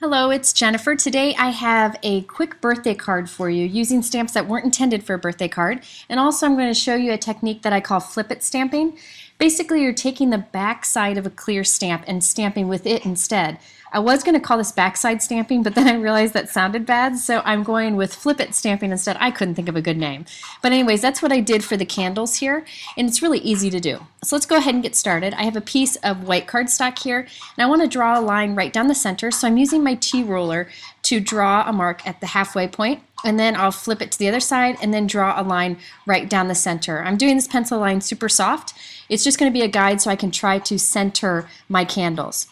Hello, it's Jennifer. Today I have a quick birthday card for you using stamps that weren't intended for a birthday card. And also I'm going to show you a technique that I call flip it stamping. Basically, you're taking the back side of a clear stamp and stamping with it instead. I was going to call this backside stamping, but then I realized that sounded bad, so I'm going with flip it stamping instead. I couldn't think of a good name. But anyways, that's what I did for the candles here, and it's really easy to do. So let's go ahead and get started. I have a piece of white cardstock here, and I want to draw a line right down the center, so I'm using my T-ruler to draw a mark at the halfway point, and then I'll flip it to the other side and then draw a line right down the center. I'm doing this pencil line super soft. It's just going to be a guide so I can try to center my candles.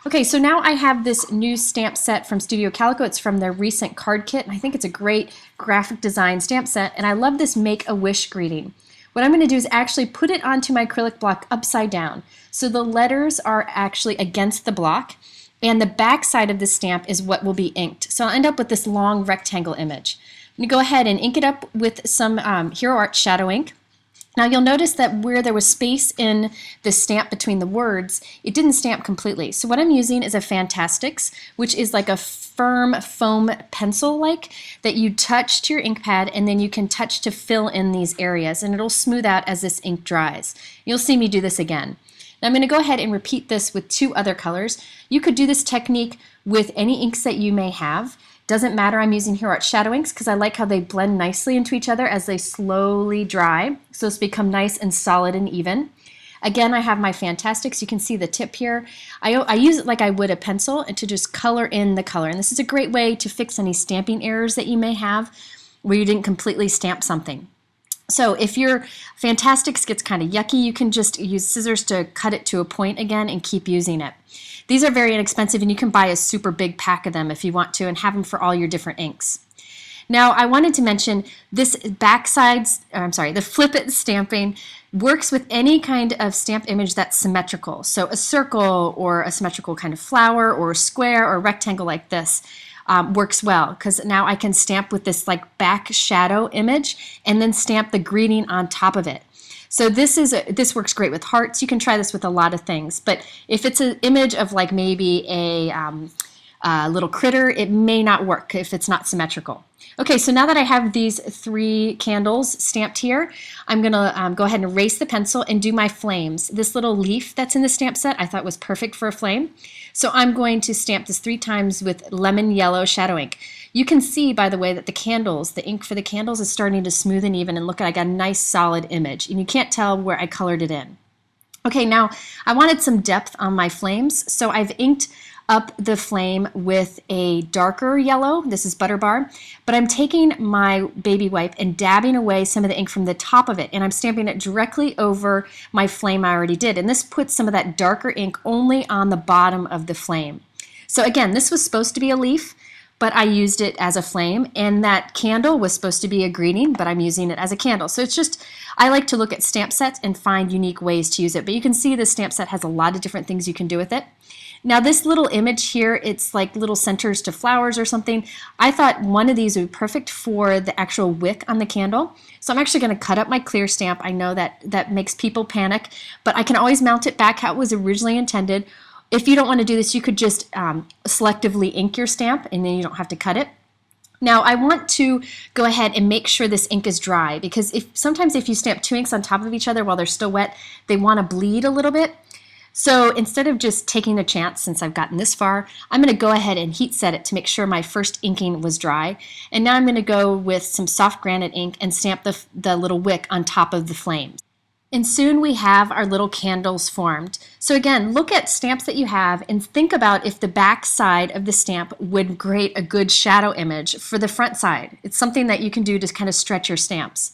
Okay, so now I have this new stamp set from Studio Calico. It's from their recent card kit, and I think it's a great graphic design stamp set, and I love this Make-A-Wish greeting. What I'm going to do is actually put it onto my acrylic block upside down. So the letters are actually against the block, and the back side of the stamp is what will be inked. So I'll end up with this long rectangle image. I'm going to go ahead and ink it up with some Hero Art Shadow ink. Now you'll notice that where there was space in the stamp between the words, it didn't stamp completely. So what I'm using is a Fantastics, which is like a firm foam pencil-like that you touch to your ink pad and then you can touch to fill in these areas, and it'll smooth out as this ink dries. You'll see me do this again. Now I'm going to go ahead and repeat this with two other colors. You could do this technique with any inks that you may have. Doesn't matter, I'm using Hero Art Shadow inks because I like how they blend nicely into each other as they slowly dry, so it's become nice and solid and even. Again, I have my Fantastics. You can see the tip here. I use it like I would a pencil and to just color in the color. And this is a great way to fix any stamping errors that you may have where you didn't completely stamp something. So if your Fantastics gets kind of yucky, you can just use scissors to cut it to a point again and keep using it. These are very inexpensive, and you can buy a super big pack of them if you want to and have them for all your different inks. Now I wanted to mention this the flip it stamping works with any kind of stamp image that's symmetrical. So a circle or a symmetrical kind of flower or a square or a rectangle like this works well because now I can stamp with this like back shadow image and then stamp the greeting on top of it. So this works great with hearts. You can try this with a lot of things, but if it's an image of like maybe a little critter, it may not work if it's not symmetrical. Okay, so now that I have these three candles stamped here, I'm going to go ahead and erase the pencil and do my flames. This little leaf that's in the stamp set I thought was perfect for a flame. So I'm going to stamp this 3 times with lemon yellow shadow ink. You can see, by the way, that the ink for the candles is starting to smooth and even, and look, I got a nice solid image. And you can't tell where I colored it in. Okay, now I wanted some depth on my flames, so I've inked up the flame with a darker yellow. This is Butter Bar, but I'm taking my baby wipe and dabbing away some of the ink from the top of it, and I'm stamping it directly over my flame I already did, and this puts some of that darker ink only on the bottom of the flame. So again, this was supposed to be a leaf, but I used it as a flame, and that candle was supposed to be a greeting, but I'm using it as a candle. So it's just, I like to look at stamp sets and find unique ways to use it, but you can see this stamp set has a lot of different things you can do with it. Now this little image here, it's like little centers to flowers or something. I thought one of these would be perfect for the actual wick on the candle. So I'm actually going to cut up my clear stamp. I know that makes people panic, but I can always mount it back how it was originally intended. If you don't want to do this, you could just selectively ink your stamp and then you don't have to cut it. Now I want to go ahead and make sure this ink is dry because sometimes if you stamp 2 inks on top of each other while they're still wet, they want to bleed a little bit. So instead of just taking a chance, since I've gotten this far, I'm going to go ahead and heat set it to make sure my first inking was dry. And now I'm going to go with some soft granite ink and stamp the little wick on top of the flames. And soon we have our little candles formed. So again, look at stamps that you have and think about if the back side of the stamp would create a good shadow image for the front side. It's something that you can do to kind of stretch your stamps.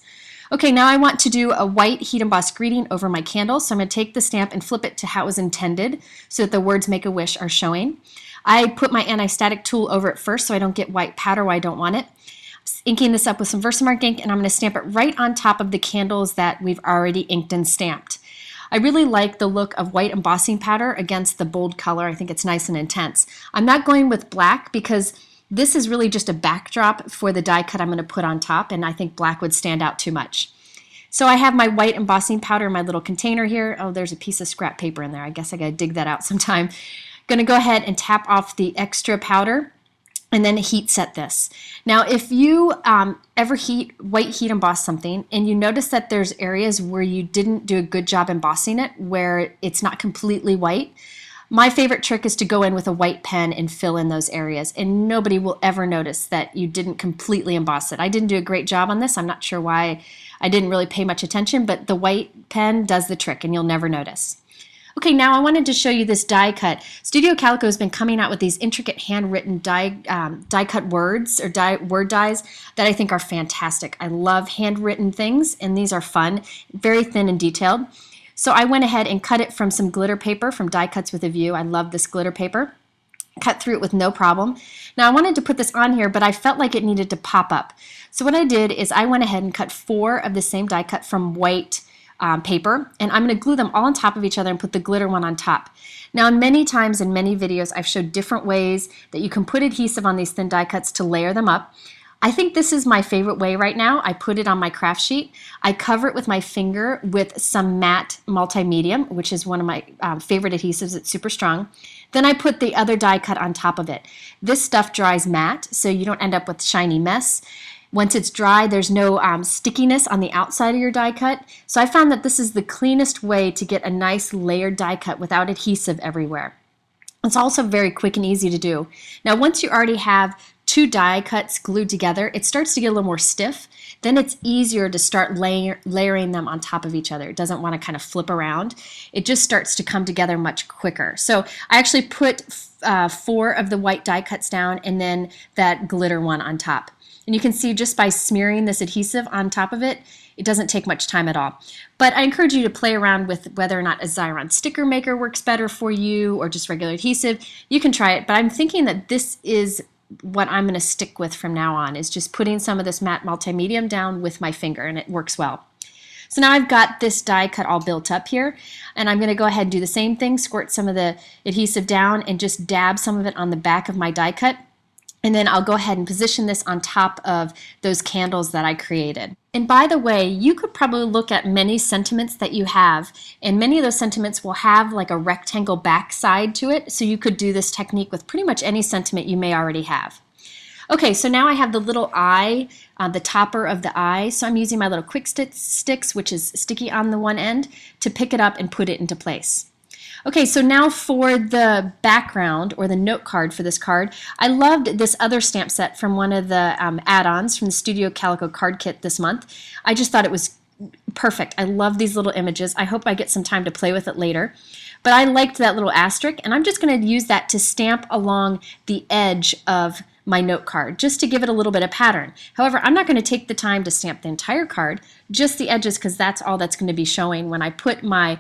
Okay, now I want to do a white heat embossed greeting over my candle, so I'm going to take the stamp and flip it to how it was intended so that the words Make-A-Wish are showing. I put my anti-static tool over it first so I don't get white powder where I don't want it. I'm inking this up with some Versamark ink, and I'm going to stamp it right on top of the candles that we've already inked and stamped. I really like the look of white embossing powder against the bold color. I think it's nice and intense. I'm not going with black because this is really just a backdrop for the die cut I'm going to put on top, and I think black would stand out too much. So I have my white embossing powder in my little container here. Oh, there's a piece of scrap paper in there. I guess I got to dig that out sometime. Going to go ahead and tap off the extra powder and then heat set this. Now if you ever white heat emboss something and you notice that there's areas where you didn't do a good job embossing it, where it's not completely white, my favorite trick is to go in with a white pen and fill in those areas, and nobody will ever notice that you didn't completely emboss it. I didn't do a great job on this. I'm not sure why I didn't really pay much attention, but the white pen does the trick and you'll never notice. Okay, now I wanted to show you this die cut. Studio Calico has been coming out with these intricate handwritten die cut words or word dies that I think are fantastic. I love handwritten things, and these are fun, very thin and detailed. So I went ahead and cut it from some glitter paper from Die Cuts with a View. I love this glitter paper. Cut through it with no problem. Now I wanted to put this on here, but I felt like it needed to pop up. So what I did is I went ahead and cut 4 of the same die cut from white paper, and I'm going to glue them all on top of each other and put the glitter one on top. Now many times in many videos I've showed different ways that you can put adhesive on these thin die cuts to layer them up. I think this is my favorite way right now. I put it on my craft sheet. I cover it with my finger with some matte multi-medium, which is one of my favorite adhesives. It's super strong. Then I put the other die cut on top of it. This stuff dries matte, so you don't end up with shiny mess. Once it's dry, there's no stickiness on the outside of your die cut. So I found that this is the cleanest way to get a nice layered die cut without adhesive everywhere. It's also very quick and easy to do. Now once you already have 2 die cuts glued together, it starts to get a little more stiff. Then it's easier to start layering them on top of each other. It doesn't want to kind of flip around. It just starts to come together much quicker. So I actually put 4 of the white die cuts down and then that glitter one on top. And you can see just by smearing this adhesive on top of it, it doesn't take much time at all. But I encourage you to play around with whether or not a Xyron sticker maker works better for you or just regular adhesive. You can try it, but I'm thinking that this is what I'm going to stick with from now on, is just putting some of this matte multi-medium down with my finger, and it works well. So now I've got this die cut all built up here, and I'm going to go ahead and do the same thing, squirt some of the adhesive down and just dab some of it on the back of my die cut. And then I'll go ahead and position this on top of those candles that I created. And by the way, you could probably look at many sentiments that you have, and many of those sentiments will have like a rectangle back side to it, so you could do this technique with pretty much any sentiment you may already have. Okay, so now I have the little eye, the topper of the eye, so I'm using my little quick sticks, which is sticky on the one end, to pick it up and put it into place. Okay, so now for the background or the note card for this card, I loved this other stamp set from one of the add-ons from the Studio Calico card kit this month. I just thought it was perfect. I love these little images. I hope I get some time to play with it later. But I liked that little asterisk, and I'm just going to use that to stamp along the edge of my note card, just to give it a little bit of pattern. However, I'm not going to take the time to stamp the entire card, just the edges, because that's all that's going to be showing when I put my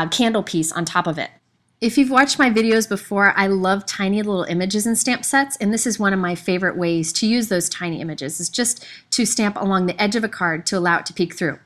candle piece on top of it. If you've watched my videos before, I love tiny little images in stamp sets, and this is one of my favorite ways to use those tiny images, is just to stamp along the edge of a card to allow it to peek through.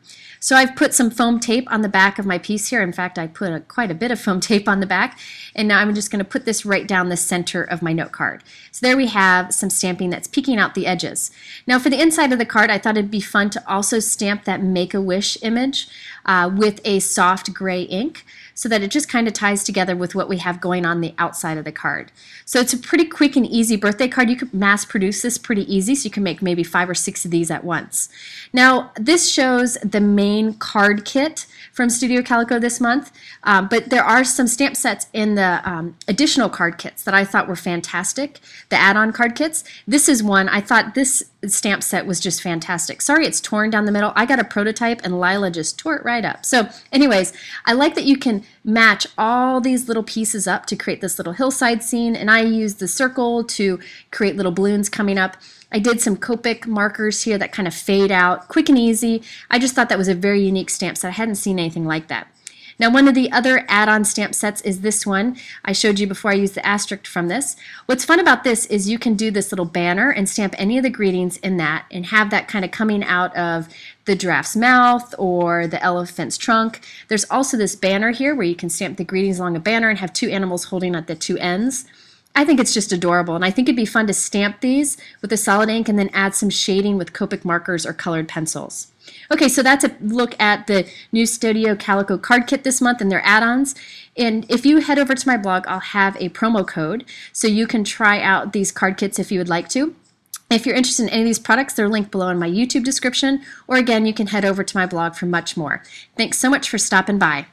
So I've put some foam tape on the back of my piece here. In fact, I put quite a bit of foam tape on the back, and now I'm just going to put this right down the center of my note card. So there we have some stamping that's peeking out the edges. Now for the inside of the card, I thought it'd be fun to also stamp that Make-A-Wish image with a soft gray ink, so that it just kind of ties together with what we have going on the outside of the card. So it's a pretty quick and easy birthday card. You could mass produce this pretty easy, so you can make maybe 5 or 6 of these at once. Now this shows the main card kit from Studio Calico this month, but there are some stamp sets in the additional card kits that I thought were fantastic, the add-on card kits. This is one. I thought this stamp set was just fantastic. Sorry it's torn down the middle. I got a prototype and Lila just tore it right up. So anyways, I like that you can match all these little pieces up to create this little hillside scene, and I used the circle to create little balloons coming up. I did some Copic markers here that kind of fade out, quick and easy. I just thought that was a very unique stamp set. I hadn't seen anything like that. Now one of the other add-on stamp sets is this one. I showed you before I used the asterisk from this. What's fun about this is you can do this little banner and stamp any of the greetings in that and have that kind of coming out of the giraffe's mouth or the elephant's trunk. There's also this banner here where you can stamp the greetings along a banner and have 2 animals holding at the 2 ends. I think it's just adorable, and I think it'd be fun to stamp these with a solid ink and then add some shading with Copic markers or colored pencils. Okay, so that's a look at the new Studio Calico card kit this month and their add-ons. And if you head over to my blog, I'll have a promo code so you can try out these card kits if you would like to. If you're interested in any of these products, they're linked below in my YouTube description, or again, you can head over to my blog for much more. Thanks so much for stopping by.